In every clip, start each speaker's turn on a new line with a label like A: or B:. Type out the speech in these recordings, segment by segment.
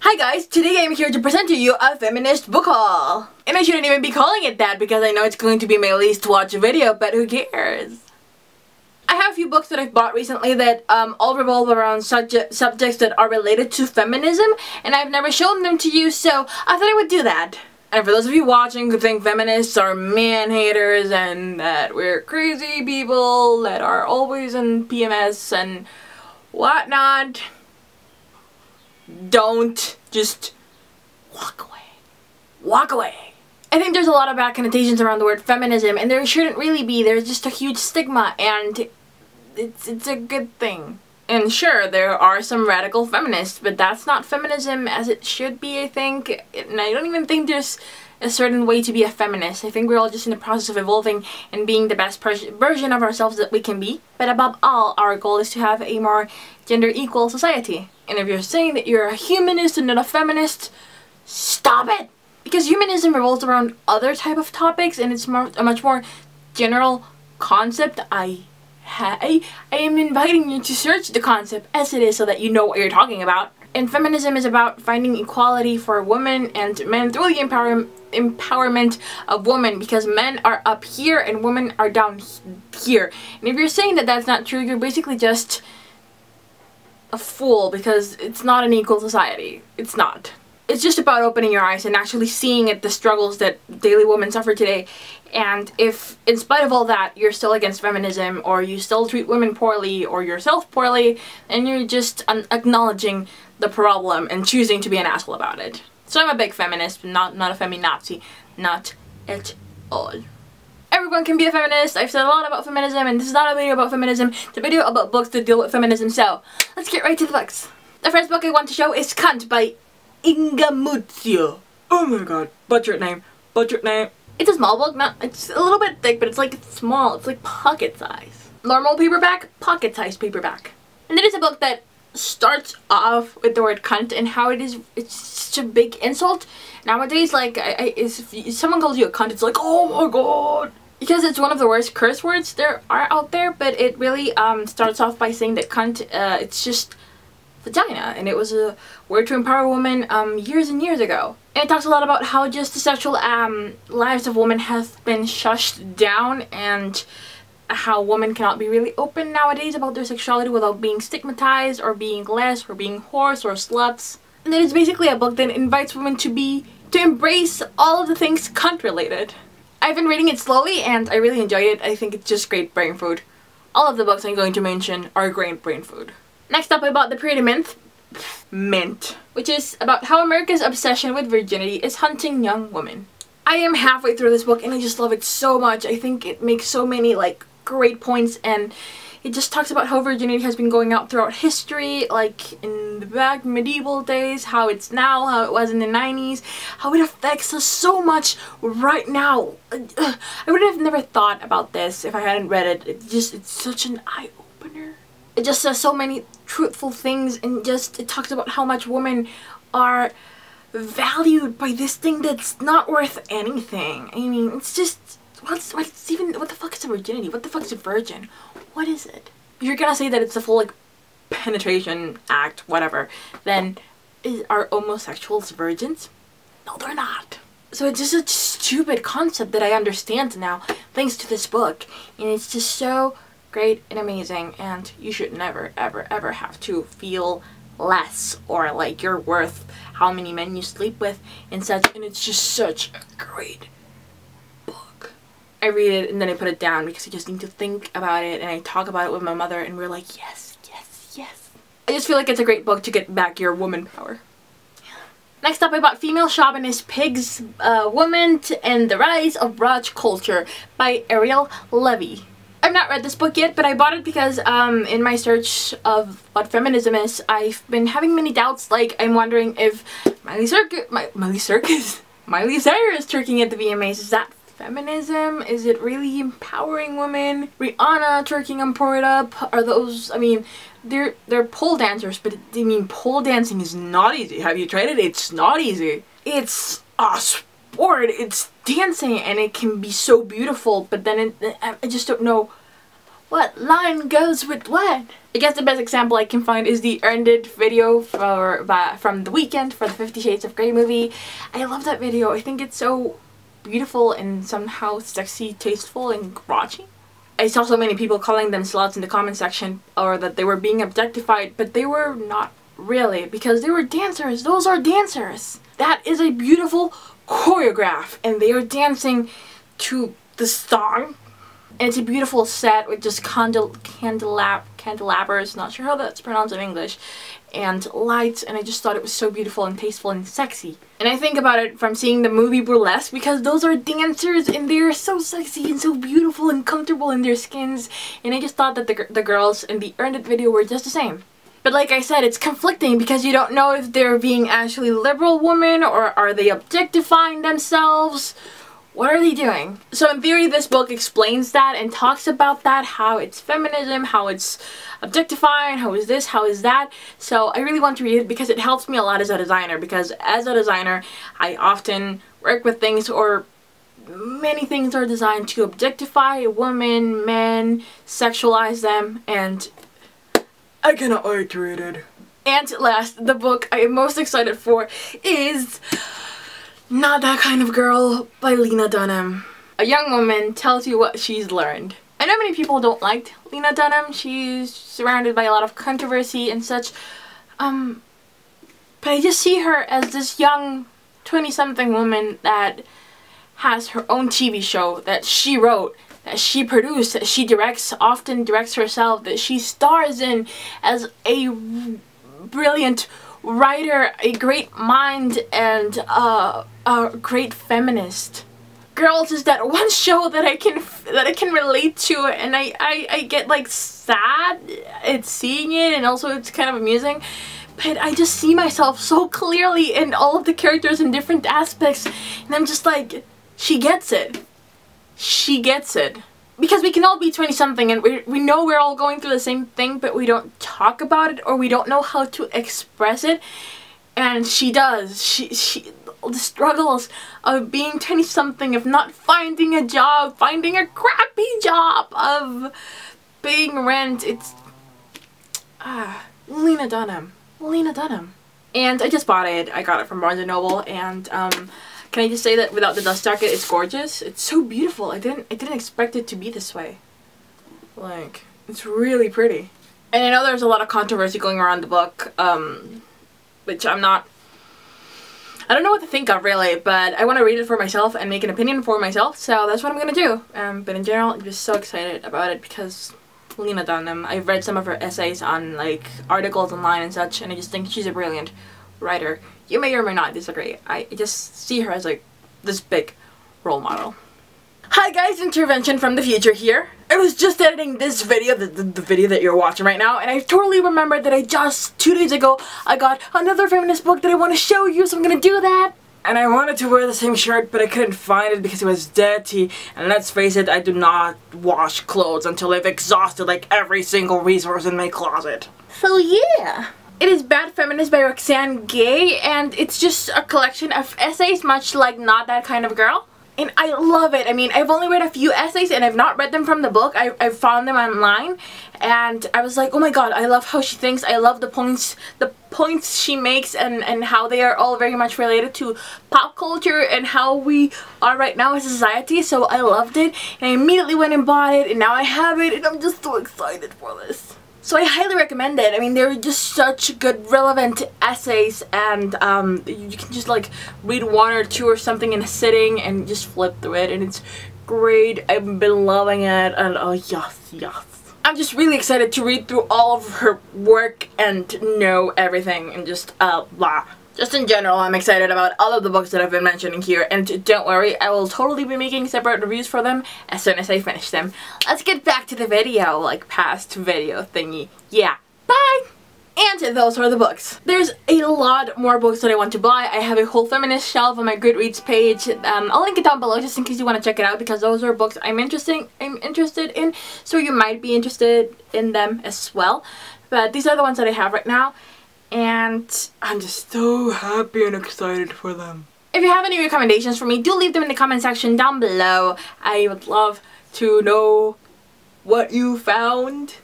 A: Hi guys, today I'm here to present to you a feminist book haul. And I shouldn't even be calling it that because I know it's going to be my least watched video, but who cares? I have a few books that I've bought recently that all revolve around subjects that are related to feminism, and I've never shown them to you, so I thought I would do that. And for those of you watching who think feminists are man-haters and that we're crazy people that are always in PMS and whatnot, don't. Just walk away. Walk away. I think there's a lot of bad connotations around the word feminism, and there shouldn't really be. There's just a huge stigma, and it's a good thing. And sure, there are some radical feminists, but that's not feminism as it should be, I think. And I don't even think there's a certain way to be a feminist. I think we're all just in the process of evolving and being the best version of ourselves that we can be. But above all, our goal is to have a more gender equal society. And if you're saying that you're a humanist and not a feminist, stop it! Because humanism revolves around other type of topics, and it's a much more general concept. I am inviting you to search the concept as it is so that you know what you're talking about. And feminism is about finding equality for women and men through the empowerment of women, because men are up here and women are down here. And if you're saying that that's not true, you're basically just a fool, because it's not an equal society. It's not. It's just about opening your eyes and actually seeing the struggles that daily women suffer today. And if, in spite of all that, you're still against feminism, or you still treat women poorly, or yourself poorly, then you're just acknowledging the problem and choosing to be an asshole about it. So I'm a big feminist, but not a feminazi. Not at all. Everyone can be a feminist. I've said a lot about feminism, and this is not a video about feminism. It's a video about books that deal with feminism, so let's get right to the books. The first book I want to show is Cunt by Inga Muscio. Oh my god, butchered name. Butchered name. It's a small book, it's a little bit thick, but it's like small. It's like pocket size. Normal paperback, pocket size paperback. And it is a book that starts off with the word cunt and how it's such a big insult. Nowadays, like, if someone calls you a cunt, it's like, oh my god. Because it's one of the worst curse words there are out there, but it really starts off by saying that cunt, it's just vagina, and it was a word to empower women years and years ago. And it talks a lot about how just the sexual lives of women have been shushed down, and how women cannot be really open nowadays about their sexuality without being stigmatized or being less or being whores or sluts. And it is basically a book that invites women to embrace all of the things cunt related. I've been reading it slowly and I really enjoyed it. I think it's just great brain food. All of the books I'm going to mention are great brain food. Next up, I bought The Pretty Mint, which is about how America's obsession with virginity is hunting young women. I am halfway through this book and I just love it so much. I think it makes so many great points, and it just talks about how virginity has been going out throughout history, like in the back medieval days, how it's now, how it was in the 90s, how it affects us so much right now. I would have never thought about this if I hadn't read it. It's such an eye-opener. It just says so many truthful things, and it talks about how much women are valued by this thing that's not worth anything. I mean, it's just, what the fuck is a virginity? What the fuck is a virgin? What is it? If you're gonna say that it's a full, penetration act, whatever, then are homosexuals virgins? No, they're not. So it's just a stupid concept that I understand now, thanks to this book. And it's just so great and amazing, and you should never, ever, ever have to feel less, or like you're worth how many men you sleep with and such, and it's just such a great book. I read it and then I put it down because I just need to think about it, and I talk about it with my mother and we're like, yes, yes, yes. I just feel like it's a great book to get back your woman power. Next up, I bought Female Chauvinist Pigs, Women and the Rise of Brunch Culture by Ariel, Levy. I've not read this book yet, but I bought it because in my search of what feminism is, I've been having many doubts. Like, I'm wondering if Miley Cyrus twerking at the VMAs, is that feminism? Is it really empowering women? Rihanna twerking on Pour It Up, are those, I mean, they're pole dancers, but I mean, pole dancing is not easy. Have you tried it? It's not easy. It's a sport, it's dancing, and it can be so beautiful, but then I just don't know What line goes with what? I guess the best example I can find is the Earned It video from The Weeknd for the 50 Shades of Grey movie. I love that video. I think it's so beautiful and somehow sexy, tasteful, and raunchy. I saw so many people calling them sluts in the comment section, or that they were being objectified, but they were not really, because they were dancers. Those are dancers. That is a beautiful choreograph, and they are dancing to the song. And it's a beautiful set with just candelabras, not sure how that's pronounced in English, and lights, and I just thought it was so beautiful and tasteful and sexy. And I think about it from seeing the movie Burlesque, because those are dancers and they're so sexy and so beautiful and comfortable in their skins, and I just thought that the girls in the Earned It video were just the same. But like I said, it's conflicting because you don't know if they're being actually liberal women or are they objectifying themselves. What are they doing? So in theory, this book explains that and talks about that, how it's feminism, how it's objectifying, how is this, how is that. So I really want to read it because it helps me a lot as a designer, because as a designer, I often work with things, or many things are designed to objectify women, men, sexualize them, and I cannot wait to read it. And last, the book I am most excited for is Not That Kind of Girl by Lena Dunham. A young woman tells you what she's learned. I know many people don't like Lena Dunham. She's surrounded by a lot of controversy and such. But I just see her as this young 20-something woman that has her own TV show that she wrote, that she produced, that she directs, often directs herself, that she stars in as a brilliant writer, a great mind, and a great feminist. Girls is that one show that I can relate to, and I get like sad at seeing it, and also it's kind of amusing. But I just see myself so clearly in all of the characters in different aspects, and I'm just like, she gets it. She gets it. Because we can all be 20-something and we know we're all going through the same thing, but we don't talk about it, or we don't know how to express it. And she does. The struggles of being 20-something, of not finding a job, finding a crappy job, of paying rent. It's Lena Dunham. Lena Dunham. And I just bought it. I got it from Barnes & Noble, and can I just say that without the dust jacket, it's gorgeous. It's so beautiful. I didn't expect it to be this way. Like, it's really pretty. And I know there's a lot of controversy going around the book, which I don't know what to think of really, but I want to read it for myself and make an opinion for myself, so that's what I'm gonna do. But in general, I'm just so excited about it because Lena Dunham, I've read some of her essays on like articles online and such, and I just think she's a brilliant writer. You may or may not disagree. I just see her as like this big role model. Hi guys, intervention from the future here. I was just editing this video, the video that you're watching right now, and I totally remembered that I just 2 days ago I got another feminist book that I want to show you, so I'm gonna do that. And I wanted to wear the same shirt, but I couldn't find it because it was dirty. And let's face it, I do not wash clothes until I've exhausted like every single resource in my closet. So yeah. It is Bad Feminist by Roxane Gay, and it's just a collection of essays much like Not That Kind of Girl. And I love it. I mean, I've only read a few essays and I've not read them from the book. I found them online and I was like, oh my god, I love how she thinks. I love the points she makes, and how they are all very much related to pop culture and how we are right now as a society. So I loved it and I immediately went and bought it, and now I have it and I'm just so excited for this. So I highly recommend it. I mean, they're just such good, relevant essays, and you can just like read 1 or 2 or something in a sitting and just flip through it, and it's great. I've been loving it, and oh yes, yes. I'm just really excited to read through all of her work and know everything, and just blah. Just in general, I'm excited about all of the books that I've been mentioning here, and don't worry, I will totally be making separate reviews for them as soon as I finish them. Let's get back to the video, like past video thingy. Yeah, bye! And those are the books. There's a lot more books that I want to buy. I have a whole feminist shelf on my Goodreads page. I'll link it down below just in case you want to check it out, because those are books I'm interested in, so you might be interested in them as well. But these are the ones that I have right now. And I'm just so happy and excited for them. If you have any recommendations for me, do leave them in the comment section down below. I would love to know what you found.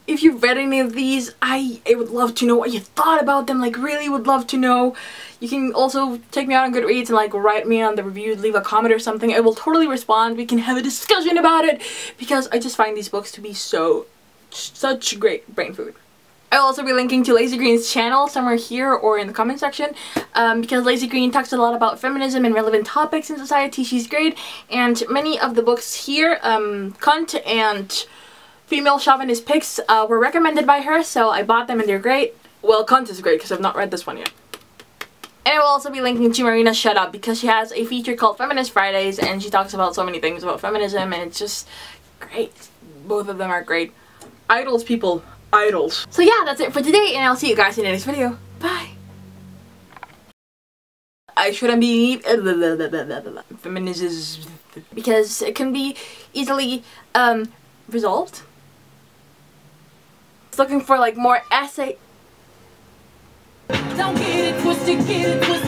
A: If you've read any of these, I would love to know what you thought about them, like really would love to know. You can also check me out on Goodreads and like write me on the reviews, leave a comment or something. I will totally respond. We can have a discussion about it because I just find these books to be such great brain food. I'll also be linking to Laci Green's channel somewhere here or in the comment section because Laci Green talks a lot about feminism and relevant topics in society. She's great, and many of the books here, Cunt and Female Chauvinist picks were recommended by her, so I bought them and they're great. Well, Cunt is great because I've not read this one yet. And I will also be linking to Marina Shut Up because she has a feature called Feminist Fridays and she talks about so many things about feminism and it's just great. Both of them are great. Idols, people. Idols. So yeah, that's it for today and I'll see you guys in the next video. Bye! I shouldn't be feminism because it can be easily resolved. Looking for like more essay. Don't get it twisted, get it twisted.